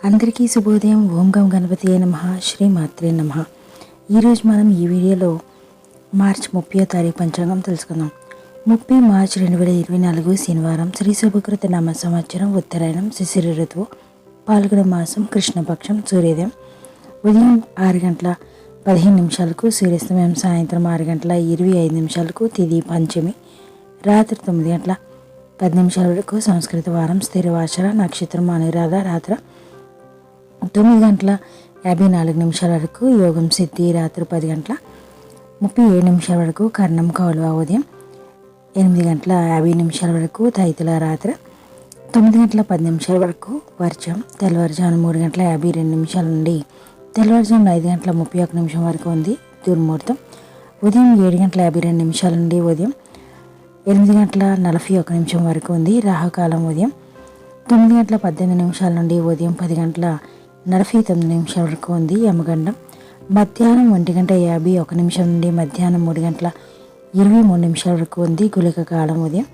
అందరికీ శుభోదయం. ఓం గం గణపతియే నమః. శ్రీ మాత్రే నమః. ఈరోజు మనం ఈ వీడియోలో మార్చి 30వ తారీఖు పంచాంగం తెలుసుకుందాం. 30 మార్చి 2024 శనివారం. శ్రీ శుభకృత నామ సంవత్సరం ఉత్తరాయణం, శిశిర ఋతువు, పాల్గొన మాసం, కృష్ణపక్షం, సూర్యోదయం ఉదయం 6 గంటల 15 నిమిషాలకు, సూర్యాస్తమయం సాయంత్రం 6 గంటల 25 నిమిషాలకు, తిథి పంచమి, రాత్రి 9 గంటల 10 నిమిషాల వరకు, సంస్కృత వారం, స్థిరవాచర, నక్షత్రం అనురాధ, రాత్రి 9 గంటల 54 నిమిషాల వరకు, యోగం సిద్ధి, రాత్రి 10 గంటల 37 నిమిషాల వరకు, కర్ణం కౌలవ, ఉదయం 8 గంటల 50 నిమిషాల వరకు, తైతుల, రాత్రి 9 గంటల 10 నిమిషాల వరకు, వర్జం తెల్లవారుజామున 3 గంటల 52 నిమిషాల నుండి తెల్లవారుజామున 5 గంటల 31 నిమిషం వరకు ఉంది. దుర్ముహూర్తం ఉదయం 7 గంటల 52 నిమిషాల నుండి ఉదయం 8 గంటల 41 నిమిషం వరకు ఉంది. రాహుకాలం ఉదయం 9 గంటల 18 నిమిషాల నుండి ఉదయం 10 గంటల 49 నిమిషాల వరకు ఉంది. యమగండం మధ్యాహ్నం 1 గంట 51 నిమిషం నుండి మధ్యాహ్నం 3 గంటల 23 నిమిషాల వరకు ఉంది. గుళిక కాలం ఉదయం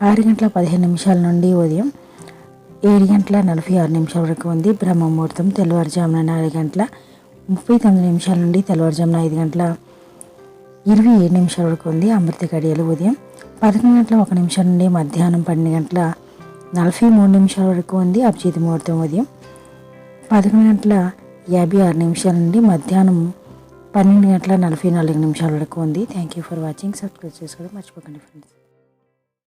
6 గంటల 15 నిమిషాల నుండి ఉదయం 7 గంటల 46 నిమిషాల వరకు ఉంది. బ్రహ్మముహూర్తం తెల్లవారుజామున 4 గంటల 39 నిమిషాల నుండి తెల్లవారుజామున 5 గంటల 27 నిమిషాల వరకు ఉంది. అమృత గడియలు ఉదయం 11 గంటల 1 నిమిషం నుండి మధ్యాహ్నం 12 గంటల 43 నిమిషాల వరకు ఉంది. అభిజిత్ ముహూర్తం ఉదయం 11 గంటల 56 నిమిషాల నుండి మధ్యాహ్నం 12 గంటల 44 నిమిషాల వరకు ఉంది. Thank you for watching. Subscribe చేసుకోవడం మర్చిపోకండి ఫ్రెండ్స్.